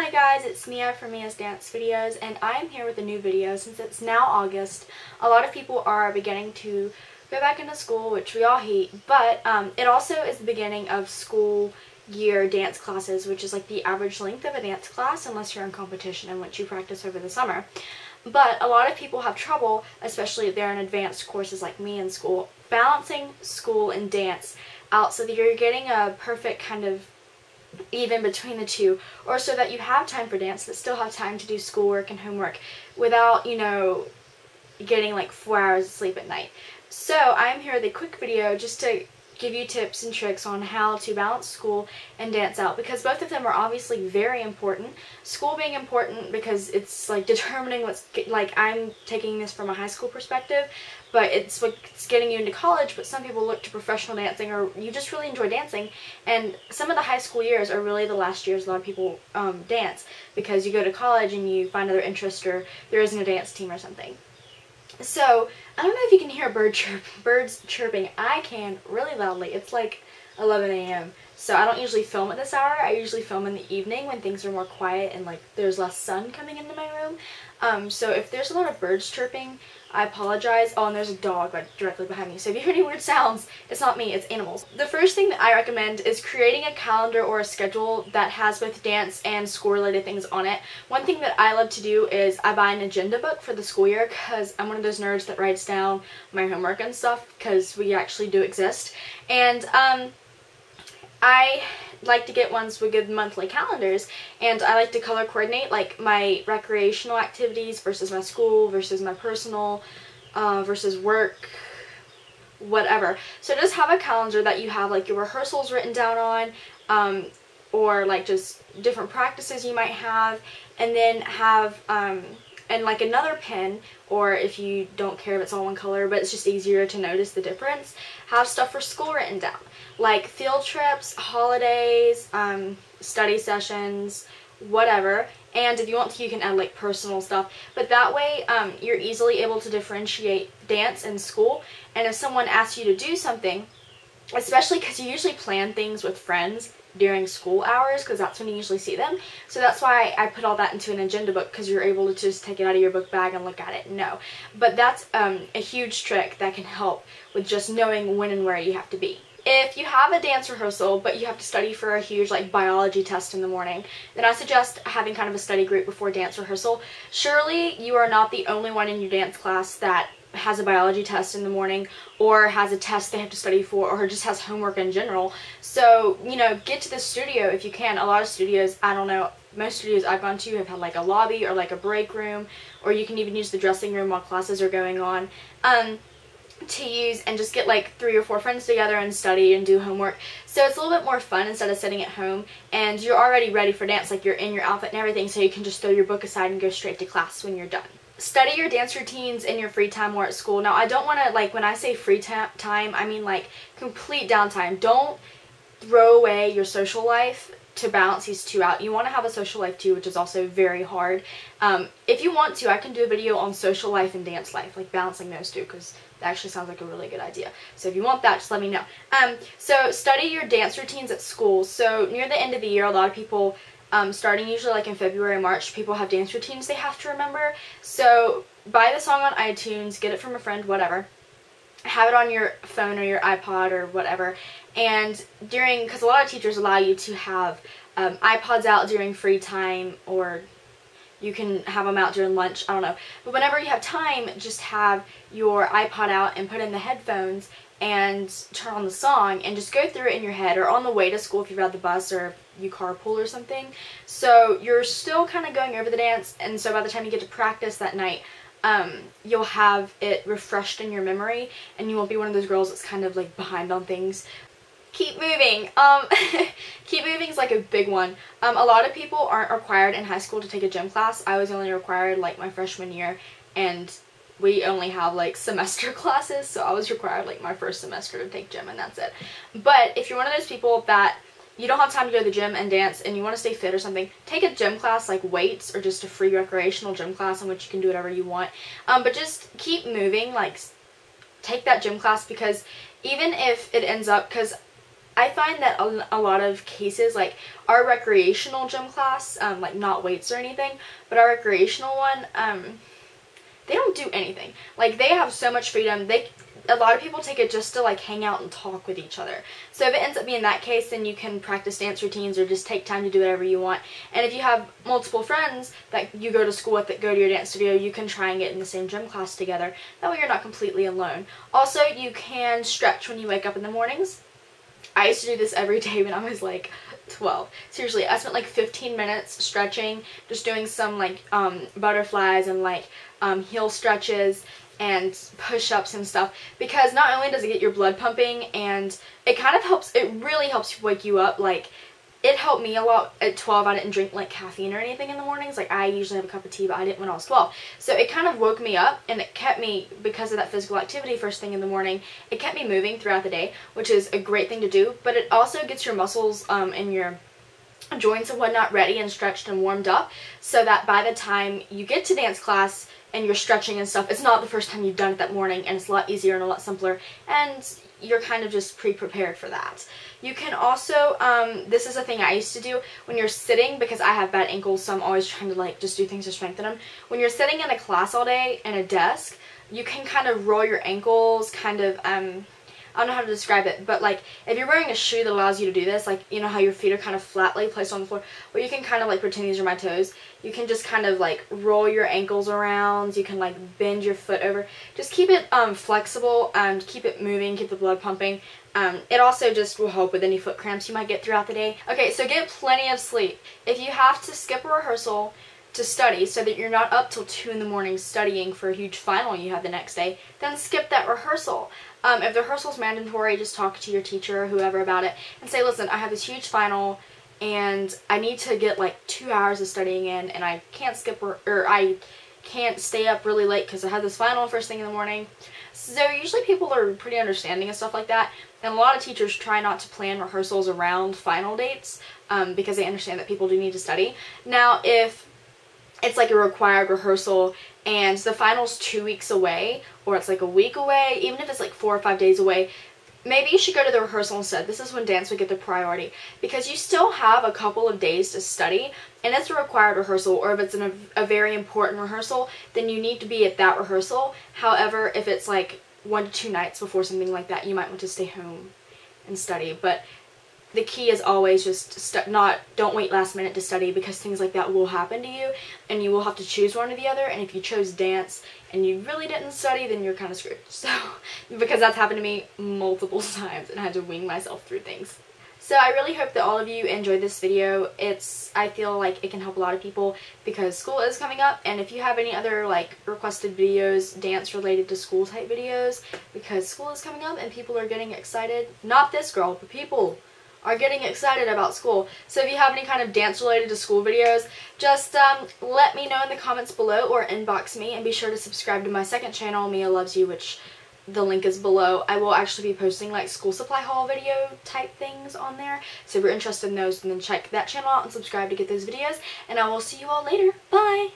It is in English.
Hi guys, it's Mia from MiasDanceVideos, and I'm here with a new video. Since it's now August, a lot of people are beginning to go back into school, which we all hate, but it also is the beginning of school year dance classes, which is like the average length of a dance class unless you're in competition and which you practice over the summer. But a lot of people have trouble, especially if they're in advanced courses like me in school, balancing school and dance out so that you're getting a perfect kind of even between the two, or so that you have time for dance but still have time to do schoolwork and homework without, you know, getting like 4 hours of sleep at night. So I'm here with a quick video just to give you tips and tricks on how to balance school and dance out, because both of them are obviously very important. School being important because it's like determining what's, like, I'm taking this from a high school perspective, but it's what's getting you into college. But some people look to professional dancing, or you just really enjoy dancing, and some of the high school years are really the last years a lot of people dance, because you go to college and you find other interest, or there isn't a dance team or something. So, I don't know if you can hear birds chirping. I can really loudly. It's like 11 a.m. So I don't usually film at this hour. I usually film in the evening when things are more quiet and like there's less sun coming into my room. So if there's a lot of birds chirping, I apologize. Oh, and there's a dog like directly behind me. So if you hear any weird sounds, it's not me, it's animals. The first thing that I recommend is creating a calendar or a schedule that has both dance and school related things on it. One thing that I love to do is I buy an agenda book for the school year, because I'm one of those nerds that writes down my homework and stuff, because we actually do exist. And I like to get ones with good monthly calendars, and I like to color coordinate like my recreational activities versus my school versus my personal versus work, whatever. So just have a calendar that you have like your rehearsals written down on, or like just different practices you might have, and then have and like another pen, or if you don't care if it's all one color but it's just easier to notice the difference, have stuff for school written down, like field trips, holidays, study sessions, whatever. And if you want to, you can add like personal stuff, but that way you're easily able to differentiate dance and school. And if someone asks you to do something, especially because you usually plan things with friends during school hours, because that's when you usually see them. So that's why I put all that into an agenda book, because you're able to just take it out of your book bag and look at it. No, but that's a huge trick that can help with just knowing when and where you have to be. If you have a dance rehearsal but you have to study for a huge like biology test in the morning, then I suggest having kind of a study group before dance rehearsal. Surely you are not the only one in your dance class that has a biology test in the morning, or has a test they have to study for, or just has homework in general. So, you know, get to the studio if you can. A lot of studios, I don't know, most studios I've gone to have had like a lobby or like a break room, or you can even use the dressing room while classes are going on to use, and just get like 3 or 4 friends together and study and do homework. So it's a little bit more fun instead of sitting at home, and you're already ready for dance, like you're in your outfit and everything, so you can just throw your book aside and go straight to class when you're done. Study your dance routines in your free time or at school. Now, I don't want to, like, when I say free time, I mean like complete downtime. Don't throw away your social life to balance these two out. You want to have a social life too, which is also very hard. If you want to, I can do a video on social life and dance life, like balancing those two, because that actually sounds like a really good idea. So if you want that, just let me know. So study your dance routines at school. So near the end of the year, a lot of people, starting usually like in February, March, people have dance routines they have to remember. So buy the song on iTunes, get it from a friend, whatever. Have it on your phone or your iPod or whatever. And because a lot of teachers allow you to have iPods out during free time, or you can have them out during lunch, I don't know. But whenever you have time, just have your iPod out and put in the headphones and turn on the song and just go through it in your head, or on the way to school if you ride the bus or you carpool or something. So you're still kind of going over the dance, and so by the time you get to practice that night, you'll have it refreshed in your memory, and you won't be one of those girls that's kind of like behind on things. Keep moving. Keep moving is like a big one. A lot of people aren't required in high school to take a gym class. I was only required like my freshman year, and we only have like semester classes, so I was required like my first semester to take gym, and that's it. But if you're one of those people that you don't have time to go to the gym and dance and you want to stay fit or something, take a gym class like weights, or just a free recreational gym class in which you can do whatever you want. But just keep moving, like take that gym class, because even if it ends up, because I find that a lot of cases, like our recreational gym class, like not weights or anything, but our recreational one, they don't do anything. Like, they have so much freedom. A lot of people take it just to like hang out and talk with each other. So if it ends up being that case, then you can practice dance routines or just take time to do whatever you want. And if you have multiple friends that you go to school with that go to your dance studio, you can try and get in the same gym class together. That way you're not completely alone. Also, you can stretch when you wake up in the mornings. I used to do this every day when I was like 12. Seriously, I spent like 15 minutes stretching, just doing some like butterflies and like heel stretches and push-ups and stuff, because not only does it get your blood pumping, and it kind of helps, it really helps wake you up. Like, it helped me a lot at 12. I didn't drink like caffeine or anything in the mornings. Like, I usually have a cup of tea, but I didn't when I was 12. So it kind of woke me up, and it kept me, because of that physical activity first thing in the morning, it kept me moving throughout the day, which is a great thing to do. But it also gets your muscles and your joints and whatnot ready and stretched and warmed up, so that by the time you get to dance class and you're stretching and stuff, it's not the first time you've done it that morning, and it's a lot easier and a lot simpler, and you're kind of just pre-prepared for that. You can also, this is a thing I used to do when you're sitting, because I have bad ankles, so I'm always trying to like just do things to strengthen them. When you're sitting in a class all day in a desk, you can kind of roll your ankles, kind of, I don't know how to describe it, but like if you're wearing a shoe that allows you to do this, like, you know how your feet are kind of flatly placed on the floor, well, you can kind of like pretend these are my toes. You can just kind of like roll your ankles around. You can like bend your foot over. Just keep it flexible and keep it moving, keep the blood pumping. It also just will help with any foot cramps you might get throughout the day. Okay, so get plenty of sleep. If you have to skip a rehearsal to study so that you're not up till 2 in the morning studying for a huge final you have the next day, then skip that rehearsal. If the rehearsal is mandatory, just talk to your teacher or whoever about it and say, listen, I have this huge final and I need to get like 2 hours of studying in, and I can't skip or I can't stay up really late because I have this final first thing in the morning. So usually people are pretty understanding and stuff like that, and a lot of teachers try not to plan rehearsals around final dates because they understand that people do need to study. Now, if it's like a required rehearsal and the final's 2 weeks away, or it's like a week away, even if it's like 4 or 5 days away, maybe you should go to the rehearsal instead. This is when dance would get the priority, because you still have a couple of days to study, and it's a required rehearsal, or if it's a very important rehearsal, then you need to be at that rehearsal. However, if it's like 1 to 2 nights before something like that, you might want to stay home and study. But the key is always just don't wait last minute to study, because things like that will happen to you and you will have to choose one or the other. And if you chose dance and you really didn't study, then you're kind of screwed. So, because that's happened to me multiple times and I had to wing myself through things. So I really hope that all of you enjoyed this video. I feel like it can help a lot of people because school is coming up, and if you have any other like requested videos, dance related to school type videos, because school is coming up and people are getting excited. Not this girl, but people are getting excited about school. So if you have any kind of dance related to school videos, just let me know in the comments below or inbox me, and be sure to subscribe to my second channel, Mia Loves You, which the link is below. I will actually be posting like school supply haul video type things on there. So if you're interested in those, then check that channel out and subscribe to get those videos, and I will see you all later. Bye!